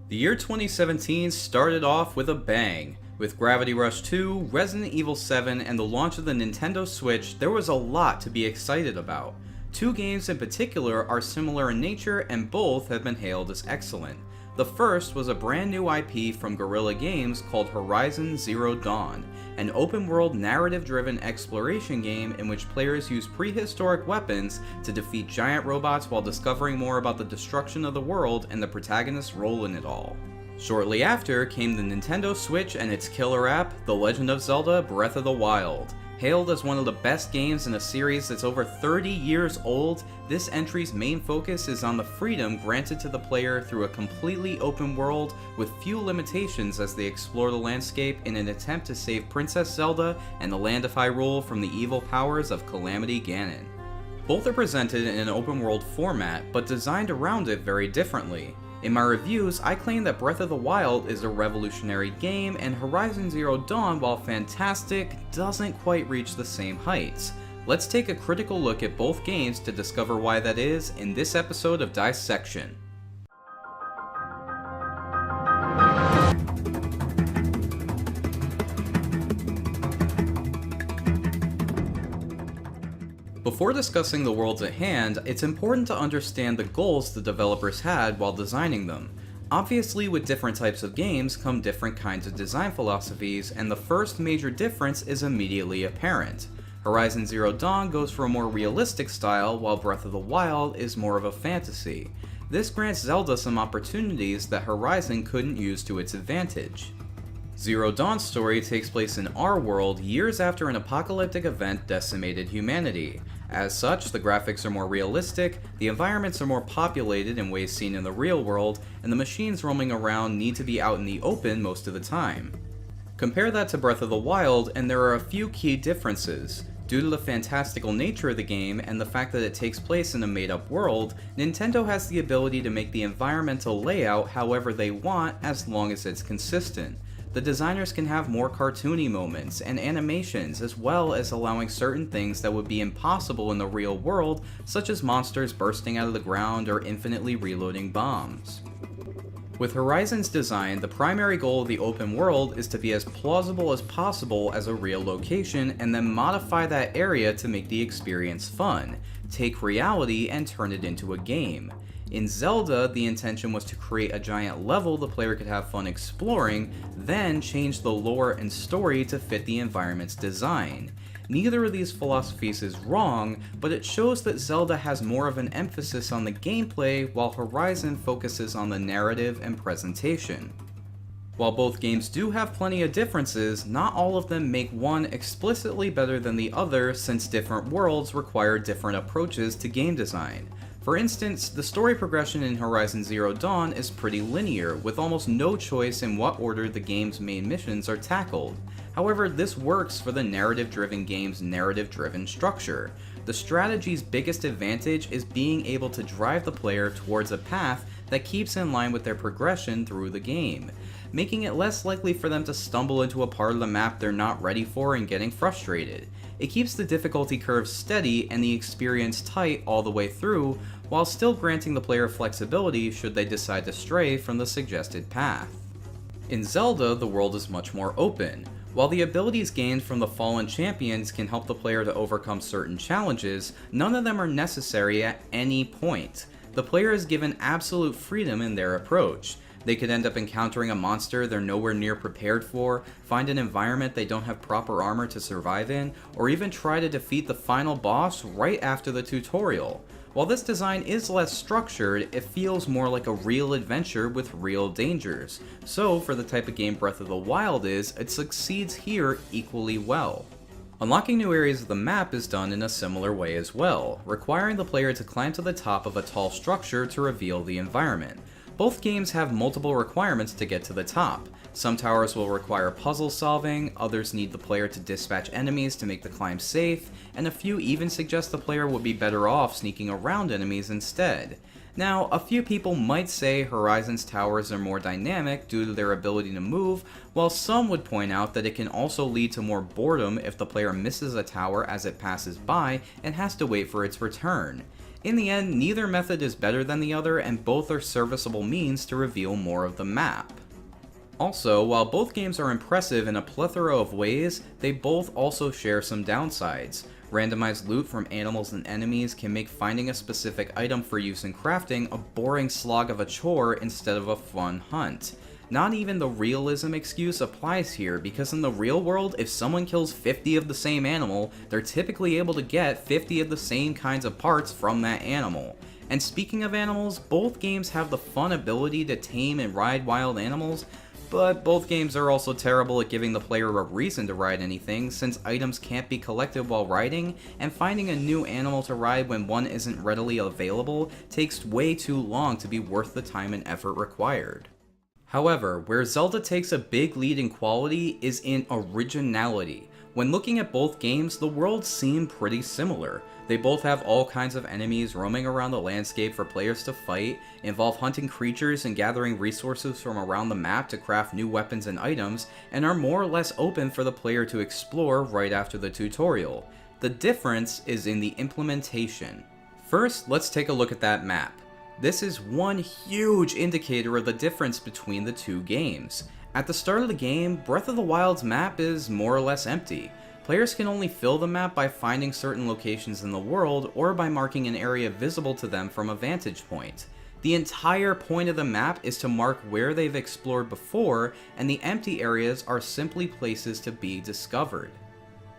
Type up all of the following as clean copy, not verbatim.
The year 2017 started off with a bang. With Gravity Rush 2, Resident Evil 7, and the launch of the Nintendo Switch, there was a lot to be excited about. Two games in particular are similar in nature and both have been hailed as excellent. The first was a brand new IP from Guerrilla Games called Horizon Zero Dawn, an open-world narrative-driven exploration game in which players use prehistoric weapons to defeat giant robots while discovering more about the destruction of the world and the protagonist's role in it all. Shortly after came the Nintendo Switch and its killer app, The Legend of Zelda Breath of the Wild. Hailed as one of the best games in a series that's over 30 years old, this entry's main focus is on the freedom granted to the player through a completely open world with few limitations as they explore the landscape in an attempt to save Princess Zelda and the Land of Hyrule from the evil powers of Calamity Ganon. Both are presented in an open world format, but designed around it very differently. In my reviews, I claim that Breath of the Wild is a revolutionary game, and Horizon Zero Dawn, while fantastic, doesn't quite reach the same heights. Let's take a critical look at both games to discover why that is in this episode of Dissection. Before discussing the worlds at hand, it's important to understand the goals the developers had while designing them. Obviously, with different types of games come different kinds of design philosophies, and the first major difference is immediately apparent. Horizon Zero Dawn goes for a more realistic style, while Breath of the Wild is more of a fantasy. This grants Zelda some opportunities that Horizon couldn't use to its advantage. Zero Dawn's story takes place in our world years after an apocalyptic event decimated humanity. As such, the graphics are more realistic, the environments are more populated in ways seen in the real world, and the machines roaming around need to be out in the open most of the time. Compare that to Breath of the Wild, and there are a few key differences. Due to the fantastical nature of the game and the fact that it takes place in a made-up world, Nintendo has the ability to make the environmental layout however they want as long as it's consistent. The designers can have more cartoony moments and animations, as well as allowing certain things that would be impossible in the real world, such as monsters bursting out of the ground or infinitely reloading bombs. With Horizon's design, the primary goal of the open world is to be as plausible as possible as a real location, and then modify that area to make the experience fun. Take reality and turn it into a game. In Zelda, the intention was to create a giant level the player could have fun exploring, then change the lore and story to fit the environment's design. Neither of these philosophies is wrong, but it shows that Zelda has more of an emphasis on the gameplay, while Horizon focuses on the narrative and presentation. While both games do have plenty of differences, not all of them make one explicitly better than the other, since different worlds require different approaches to game design. For instance, the story progression in Horizon Zero Dawn is pretty linear, with almost no choice in what order the game's main missions are tackled. However, this works for the narrative-driven game's narrative-driven structure. The strategy's biggest advantage is being able to drive the player towards a path that keeps in line with their progression through the game, making it less likely for them to stumble into a part of the map they're not ready for and getting frustrated. It keeps the difficulty curve steady and the experience tight all the way through, while still granting the player flexibility should they decide to stray from the suggested path. In Zelda, the world is much more open. While the abilities gained from the fallen champions can help the player to overcome certain challenges, none of them are necessary at any point. The player is given absolute freedom in their approach. They could end up encountering a monster they're nowhere near prepared for, find an environment they don't have proper armor to survive in, or even try to defeat the final boss right after the tutorial. While this design is less structured, it feels more like a real adventure with real dangers. So, for the type of game Breath of the Wild is, it succeeds here equally well. Unlocking new areas of the map is done in a similar way as well, requiring the player to climb to the top of a tall structure to reveal the environment. Both games have multiple requirements to get to the top. Some towers will require puzzle solving, others need the player to dispatch enemies to make the climb safe, and a few even suggest the player would be better off sneaking around enemies instead. Now, a few people might say Horizon's towers are more dynamic due to their ability to move, while some would point out that it can also lead to more boredom if the player misses a tower as it passes by and has to wait for its return. In the end, neither method is better than the other, and both are serviceable means to reveal more of the map. Also, while both games are impressive in a plethora of ways, they both also share some downsides. Randomized loot from animals and enemies can make finding a specific item for use in crafting a boring slog of a chore instead of a fun hunt. Not even the realism excuse applies here, because in the real world, if someone kills 50 of the same animal, they're typically able to get 50 of the same kinds of parts from that animal. And speaking of animals, both games have the fun ability to tame and ride wild animals, but both games are also terrible at giving the player a reason to ride anything, since items can't be collected while riding, and finding a new animal to ride when one isn't readily available takes way too long to be worth the time and effort required. However, where Zelda takes a big lead in quality is in originality. When looking at both games, the worlds seem pretty similar. They both have all kinds of enemies roaming around the landscape for players to fight, involve hunting creatures and gathering resources from around the map to craft new weapons and items, and are more or less open for the player to explore right after the tutorial. The difference is in the implementation. First, let's take a look at that map. This is one huge indicator of the difference between the two games. At the start of the game, Breath of the Wild's map is more or less empty. Players can only fill the map by finding certain locations in the world or by marking an area visible to them from a vantage point. The entire point of the map is to mark where they've explored before, and the empty areas are simply places to be discovered.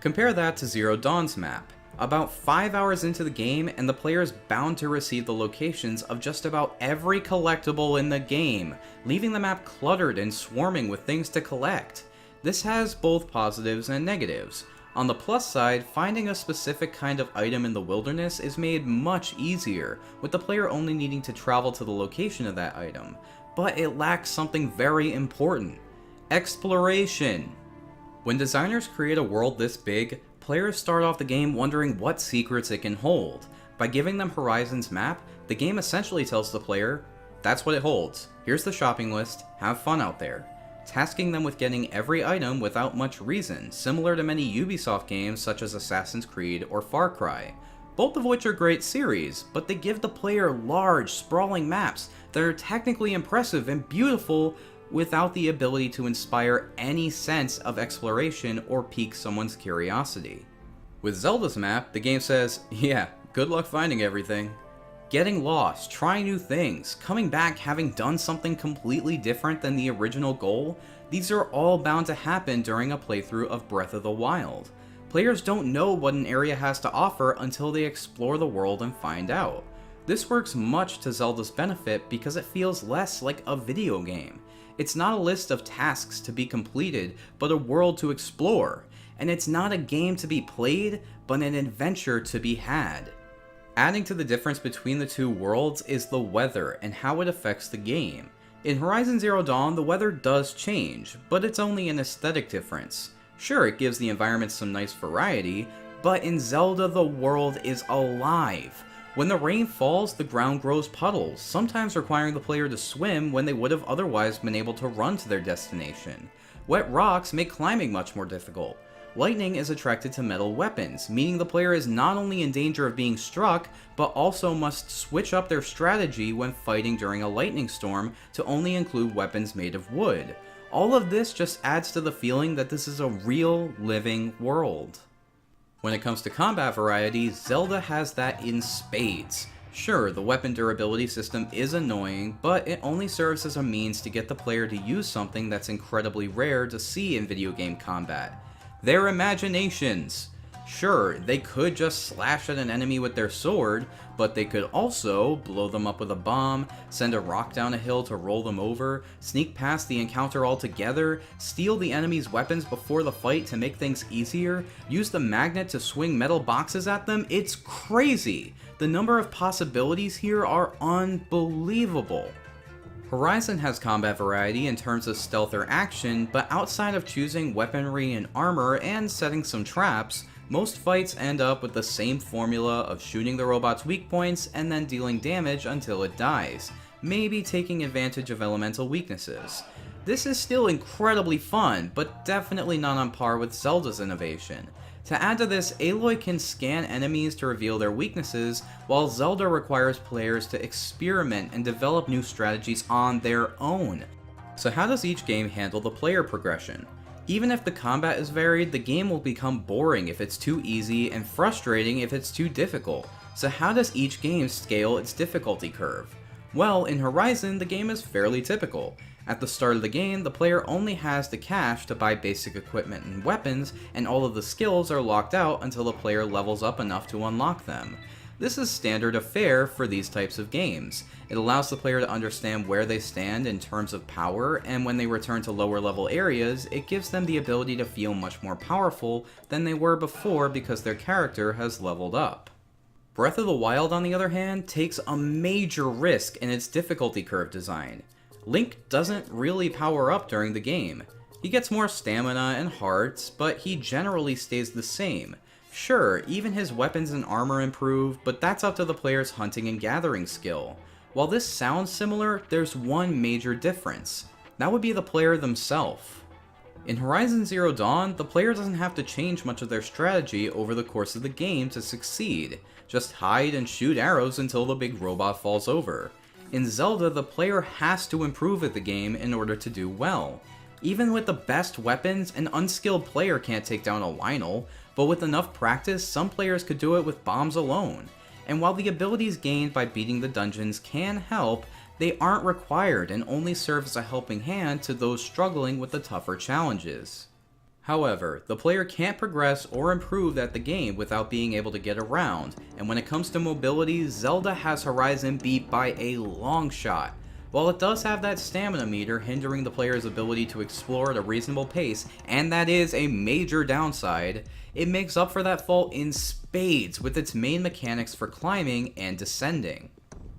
Compare that to Zero Dawn's map. About 5 hours into the game, and the player is bound to receive the locations of just about every collectible in the game, leaving the map cluttered and swarming with things to collect. This has both positives and negatives. On the plus side, finding a specific kind of item in the wilderness is made much easier, with the player only needing to travel to the location of that item. But it lacks something very important: exploration. When designers create a world this big, players start off the game wondering what secrets it can hold. By giving them Horizon's map, the game essentially tells the player, that's what it holds, here's the shopping list, have fun out there. Tasking them with getting every item without much reason, similar to many Ubisoft games such as Assassin's Creed or Far Cry. Both of which are great series, but they give the player large, sprawling maps that are technically impressive and beautiful without the ability to inspire any sense of exploration or pique someone's curiosity. With Zelda's map, the game says, yeah, good luck finding everything. Getting lost, trying new things, coming back having done something completely different than the original goal, these are all bound to happen during a playthrough of Breath of the Wild. Players don't know what an area has to offer until they explore the world and find out. This works much to Zelda's benefit because it feels less like a video game. It's not a list of tasks to be completed, but a world to explore. And it's not a game to be played, but an adventure to be had. Adding to the difference between the two worlds is the weather and how it affects the game. In Horizon Zero Dawn, the weather does change, but it's only an aesthetic difference. Sure, it gives the environment some nice variety, but in Zelda the world is alive. When the rain falls, the ground grows puddles, sometimes requiring the player to swim when they would have otherwise been able to run to their destination. Wet rocks make climbing much more difficult. Lightning is attracted to metal weapons, meaning the player is not only in danger of being struck, but also must switch up their strategy when fighting during a lightning storm to only include weapons made of wood. All of this just adds to the feeling that this is a real, living world. When it comes to combat variety, Zelda has that in spades. Sure, the weapon durability system is annoying, but it only serves as a means to get the player to use something that's incredibly rare to see in video game combat: their imaginations. Sure, they could just slash at an enemy with their sword, but they could also blow them up with a bomb, send a rock down a hill to roll them over, sneak past the encounter altogether, steal the enemy's weapons before the fight to make things easier, use the magnet to swing metal boxes at them. It's crazy! The number of possibilities here are unbelievable. Horizon has combat variety in terms of stealth or action, but outside of choosing weaponry and armor and setting some traps, most fights end up with the same formula of shooting the robot's weak points and then dealing damage until it dies, maybe taking advantage of elemental weaknesses. This is still incredibly fun, but definitely not on par with Zelda's innovation. To add to this, Aloy can scan enemies to reveal their weaknesses, while Zelda requires players to experiment and develop new strategies on their own. So how does each game handle the player progression? Even if the combat is varied, the game will become boring if it's too easy and frustrating if it's too difficult. So how does each game scale its difficulty curve? Well, in Horizon, the game is fairly typical. At the start of the game, the player only has the cash to buy basic equipment and weapons, and all of the skills are locked out until the player levels up enough to unlock them. This is standard affair for these types of games. It allows the player to understand where they stand in terms of power, and when they return to lower level areas, it gives them the ability to feel much more powerful than they were before because their character has leveled up. Breath of the Wild, on the other hand, takes a major risk in its difficulty curve design. Link doesn't really power up during the game. He gets more stamina and hearts, but he generally stays the same. Sure, even his weapons and armor improve, but that's up to the player's hunting and gathering skill. While this sounds similar, there's one major difference. That would be the player themselves. In Horizon Zero Dawn, the player doesn't have to change much of their strategy over the course of the game to succeed. Just hide and shoot arrows until the big robot falls over. In Zelda, the player has to improve at the game in order to do well. Even with the best weapons, an unskilled player can't take down a Lynel, but with enough practice, some players could do it with bombs alone. And while the abilities gained by beating the dungeons can help, they aren't required and only serve as a helping hand to those struggling with the tougher challenges. However, the player can't progress or improve at the game without being able to get around, and when it comes to mobility, Zelda has Horizon beat by a long shot. While it does have that stamina meter hindering the player's ability to explore at a reasonable pace, and that is a major downside, it makes up for that fault in spades with its main mechanics for climbing and descending.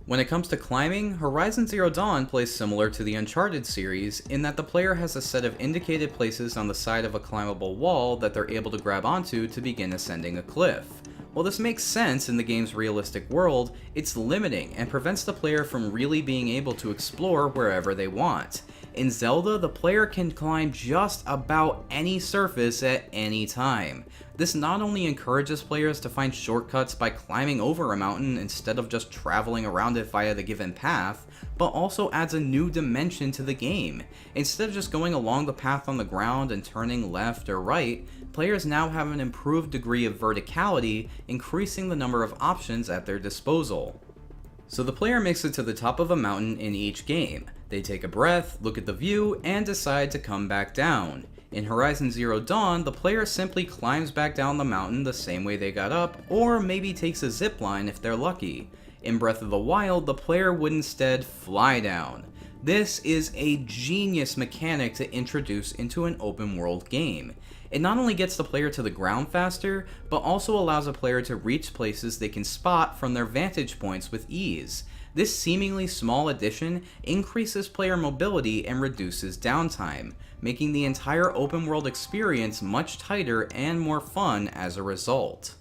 When it comes to climbing, Horizon Zero Dawn plays similar to the Uncharted series in that the player has a set of indicated places on the side of a climbable wall that they're able to grab onto to begin ascending a cliff. While this makes sense in the game's realistic world, it's limiting and prevents the player from really being able to explore wherever they want. In Zelda, the player can climb just about any surface at any time. This not only encourages players to find shortcuts by climbing over a mountain instead of just traveling around it via the given path, but also adds a new dimension to the game. Instead of just going along the path on the ground and turning left or right, players now have an improved degree of verticality, increasing the number of options at their disposal. So the player makes it to the top of a mountain in each game. They take a breath, look at the view, and decide to come back down. In Horizon Zero Dawn, the player simply climbs back down the mountain the same way they got up, or maybe takes a zipline if they're lucky. In Breath of the Wild, the player would instead fly down. This is a genius mechanic to introduce into an open world game. It not only gets the player to the ground faster, but also allows a player to reach places they can spot from their vantage points with ease. This seemingly small addition increases player mobility and reduces downtime, making the entire open world experience much tighter and more fun as a result.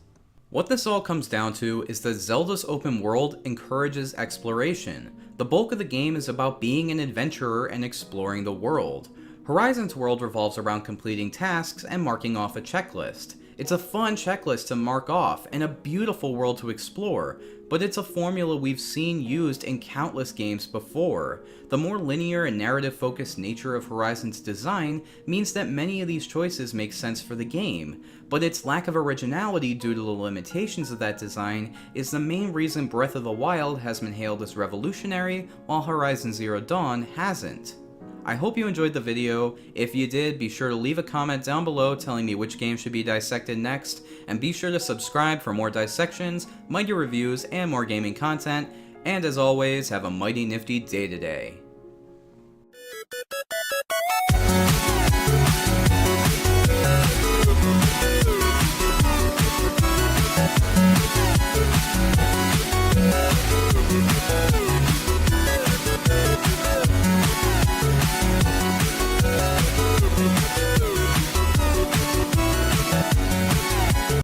What this all comes down to is that Zelda's open world encourages exploration. The bulk of the game is about being an adventurer and exploring the world. Horizon's world revolves around completing tasks and marking off a checklist. It's a fun checklist to mark off and a beautiful world to explore, but it's a formula we've seen used in countless games before. The more linear and narrative-focused nature of Horizon's design means that many of these choices make sense for the game, but its lack of originality due to the limitations of that design is the main reason Breath of the Wild has been hailed as revolutionary, while Horizon Zero Dawn hasn't. I hope you enjoyed the video. If you did, be sure to leave a comment down below telling me which game should be dissected next, and be sure to subscribe for more dissections, mighty reviews, and more gaming content, and as always, have a mighty nifty day today.